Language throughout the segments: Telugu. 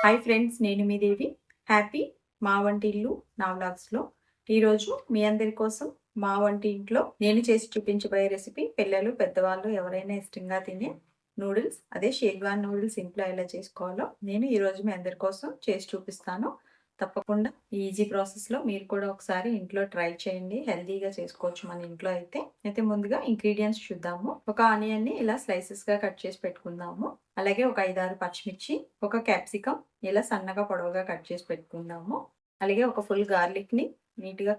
హాయ్ ఫ్రెండ్స్, నేను మీ దేవి. హ్యాపీ మా వంటిల్లు నా వ్లాగ్స్లో ఈరోజు మీ అందరి కోసం మా వంటి ఇంట్లో నేను చేసి చూపించబోయే రెసిపీ పిల్లలు పెద్దవాళ్ళు ఎవరైనా ఇష్టంగా తినే నూడిల్స్. అదే షేజ్వాన్ నూడిల్స్ ఇంట్లో ఎలా చేసుకోవాలో నేను ఈరోజు మీ అందరి కోసం చేసి చూపిస్తాను. తప్పకుండా ఈజీ ప్రాసెస్లో మీరు కూడా ఒకసారి ఇంట్లో ట్రై చేయండి. హెల్తీగా చేసుకోవచ్చు మన ఇంట్లో అయితే ముందుగా ఇంగ్రీడియంట్స్ చూద్దాము. ఒక ఆనియన్ని ఇలా స్లైసెస్గా కట్ చేసి పెట్టుకుందాము. అలాగే ఒక 5-6 పచ్చిమిర్చి, ఒక క్యాప్సికమ్ ఇలా సన్నగా పొడవుగా కట్ చేసి పెట్టుకుందాము. అలాగే ఒక ఫుల్ గార్లిక్ని నీట్గా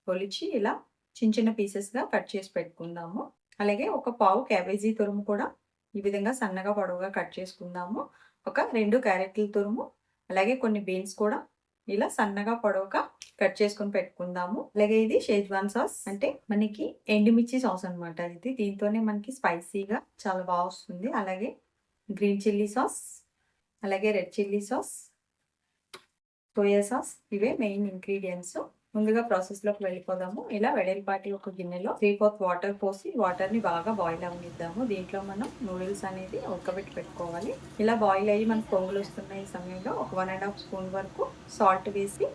పొలిచి ఇలా చిన్న చిన్న పీసెస్గా కట్ చేసి పెట్టుకుందాము. అలాగే ఒక పావు క్యాబేజీ తురుము కూడా ఈ విధంగా సన్నగా పొడవుగా కట్ చేసుకుందాము. ఒక 2 క్యారెట్ల తురుము, అలాగే కొన్ని బీన్స్ కూడా ఇలా సన్నగా పొడవుగా కట్ చేసుకొని పెట్టుకుందాము. అలాగే ఇది షేజ్వాన్ సాస్, అంటే మనకి ఎండుమిర్చి సాస్ అనమాట. ఇది దీంతోనే మనకి స్పైసీగా చాలా బాగా వస్తుంది. అలాగే గ్రీన్ చిల్లీ సాస్, అలాగే red chilli sauce, soya sauce, ఇవే మెయిన్ ఇంగ్రీడియంట్స్. ముందుగా ప్రాసెస్లోకి వెళ్ళిపోదాము. ఇలా వెడల్పాటి ఒక గిన్నెలో 3/4 వాటర్ పోసి వాటర్ని బాగా బాయిల్ అవ్వనిద్దాము. దీంట్లో మనం నూడిల్స్ అనేది ఉడకబెట్టి పెట్టుకోవాలి. ఇలా బాయిల్ అయ్యి మనకు పొంగులు వస్తున్న ఈ సమయంలో ఒక 1.5 స్పూన్ వరకు సాల్ట్ వేసి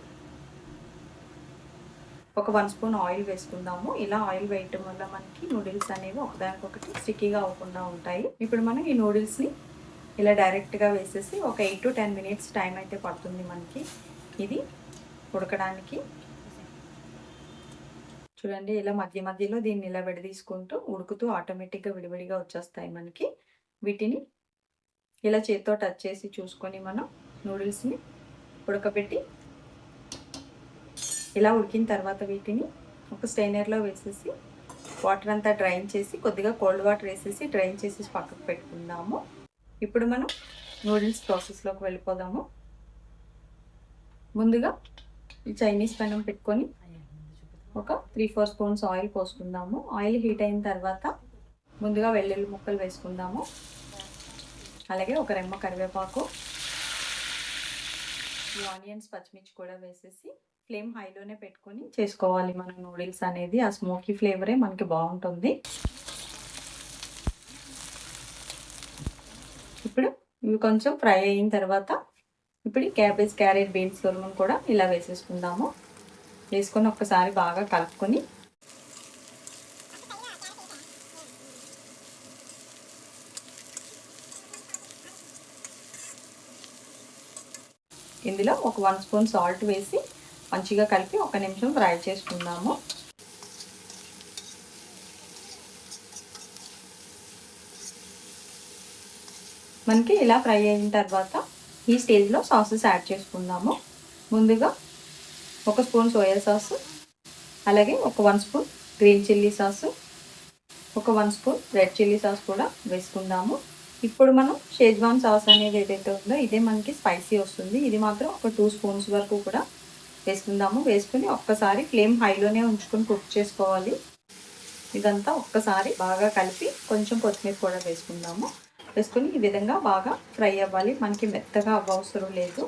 ఒక 1 స్పూన్ ఆయిల్ వేసుకుందాము. ఇలా ఆయిల్ వేయటం వల్ల మనకి నూడిల్స్ అనేవి ఒకదానికొకటి స్టిక్కీగా అవ్వకుండా ఉంటాయి. ఇప్పుడు మనం ఈ నూడిల్స్ని ఇలా డైరెక్ట్గా వేసేసి ఒక 8 to 10 మినిట్స్ టైం అయితే పడుతుంది మనకి ఇది ఉడకడానికి. చూడండి, ఇలా మధ్య మధ్యలో దీన్ని ఇలా విడదీసుకుంటూ ఉడుకుతూ ఆటోమేటిక్గా విడివిడిగా వచ్చేస్తాయి మనకి. వీటిని ఇలా చేత్తో టచ్ చేసి చూసుకొని మనం నూడిల్స్ని ఉడకబెట్టి ఇలా ఉడికిన తర్వాత వీటిని ఒక స్టైనర్లో వేసేసి వాటర్ అంతా డ్రైన్ చేసి కొద్దిగా కోల్డ్ వాటర్ వేసేసి డ్రైన్ చేసి పక్కకు పెట్టుకుందాము. ఇప్పుడు మనం నూడిల్స్ ప్రాసెస్లోకి వెళ్ళిపోదాము. ముందుగా ఈ చైనీస్ పెనం పెట్టుకొని ఒక 3-4 స్పూన్స్ ఆయిల్ పోసుకుందాము. ఆయిల్ హీట్ అయిన తర్వాత ముందుగా వెల్లుల్లి ముక్కలు వేసుకుందాము. అలాగే ఒక రెమ్మ కరివేపాకు, ఈ ఆనియన్స్ పచ్చిమిర్చి కూడా వేసేసి ఫ్లేమ్ హైలోనే పెట్టుకొని చేసుకోవాలి మనం నూడిల్స్ అనేది. ఆ స్మోకీ ఫ్లేవరే మనకి బాగుంటుంది. ఇప్పుడు ఇవి కొంచెం ఫ్రై అయిన తర్వాత ఇప్పుడు క్యాబేజ్, క్యారెట్, బీన్స్ తురుము కూడా ఇలా వేసేసుకుందాము. వేసుకొని ఒక్కసారి బాగా కలుపుకొని ఇందులో ఒక 1 స్పూన్ సాల్ట్ వేసి మంచిగా కలిపి 1 నిమిషం ఫ్రై చేసుకుందాము. మనకి ఇలా ఫ్రై అయిన తర్వాత ఈ స్టేజ్లో సాసెస్ యాడ్ చేసుకుందాము. ముందుగా 1 స్పూన్ సోయా సాస్, అలాగే ఒక 1 స్పూన్ గ్రీన్ చిల్లీ సాసు, ఒక 1 స్పూన్ రెడ్ చిల్లీ సాస్ కూడా వేసుకుందాము. ఇప్పుడు మనం షేజ్వాన్ సాస్ అనేది ఏదైతే ఉందో ఇదే మనకి స్పైసీ వస్తుంది. ఇది మాత్రం ఒక 2 స్పూన్స్ వరకు కూడా వేసుకుందాము. వేసుకుని ఒక్కసారి ఫ్లేమ్ హైలోనే ఉంచుకొని కుక్ చేసుకోవాలి. ఇదంతా ఒక్కసారి బాగా కలిపి కొంచెం కొత్తిమీర కూడా వేసుకుందాము. వేసుకొని ఈ విధంగా బాగా ఫ్రై అవ్వాలి. మనకి మెత్తగా అవ్వవసరం లేదు.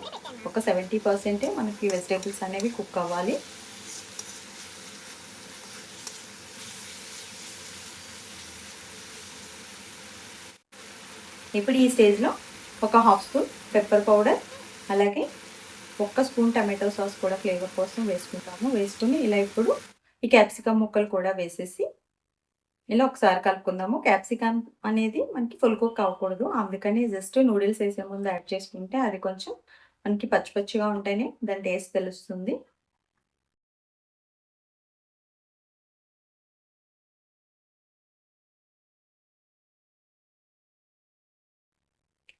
ఒక 70% మనకి వెజిటేబుల్స్ అనేవి కుక్ అవ్వాలి. ఇప్పుడు ఈ స్టేజ్లో ఒక 1/2 స్పూన్ పెప్పర్ పౌడర్, అలాగే 1 స్పూన్ టమాటో సాస్ కూడా ఫ్లేవర్ కోసం వేసుకుంటాము. వేసుకుని ఇలా ఇప్పుడు ఈ క్యాప్సికమ్ ముక్కలు కూడా వేసేసి ఇలా ఒకసారి కలుపుకుందాము. క్యాప్సికమ్ అనేది మనకి ఫుల్ కుక్ అవ్వకూడదు, అందుకని జస్ట్ నూడిల్స్ వేసే ముందు యాడ్ చేసుకుంటే అది కొంచెం మనకి పచ్చి పచ్చిగా ఉంటేనే దాని టేస్ట్ తెలుస్తుంది.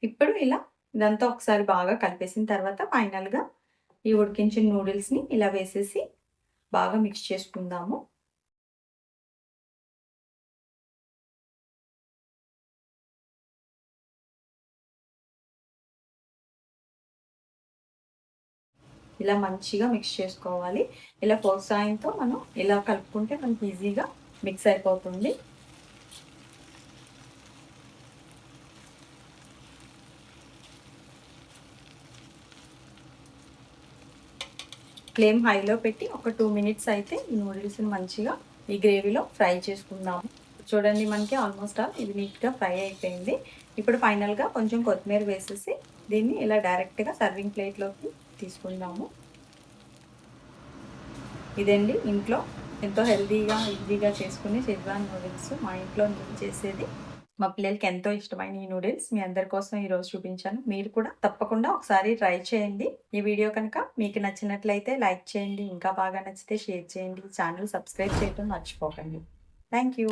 ఇప్పుడు ఇలా ఇదంతా ఒకసారి బాగా కలిపేసిన తర్వాత ఫైనల్గా ఈ ఉడికించిన నూడిల్స్ని ఇలా వేసేసి బాగా మిక్స్ చేసుకుందాము. ఇలా మంచిగా మిక్స్ చేసుకోవాలి. ఇలా ఫోర్క్ సాయంతో మనం ఇలా కలుపుకుంటే మనకి ఈజీగా మిక్స్ అయిపోతుంది. ఫ్లేమ్ హైలో పెట్టి ఒక 2 మినిట్స్ అయితే ఈ నూడిల్స్ని మంచిగా ఈ గ్రేవీలో ఫ్రై చేసుకుందాము. చూడండి, మనకి ఆల్మోస్ట్ ఇది నీట్గా ఫ్రై అయిపోయింది. ఇప్పుడు ఫైనల్గా కొంచెం కొత్తిమీర వేసేసి దీన్ని ఇలా డైరెక్ట్గా సర్వింగ్ ప్లేట్లోకి తీసుకుందాము. ఇదండి ఇంట్లో ఎంతో హెల్తీగా ఈజీగా చేసుకునే షెజ్వాన్ నూడిల్స్. మా ఇంట్లో నేను చేసేది. మా పిల్లలకి ఎంతో ఇష్టమైన ఈ నూడిల్స్ మీ అందరి కోసం ఈరోజు చూపించాను. మీరు కూడా తప్పకుండా ఒకసారి ట్రై చేయండి. ఈ వీడియో కనుక మీకు నచ్చినట్లయితే లైక్ చేయండి. ఇంకా బాగా నచ్చితే షేర్ చేయండి. ఛానల్ సబ్స్క్రైబ్ చేయడం మర్చిపోకండి. Thank you.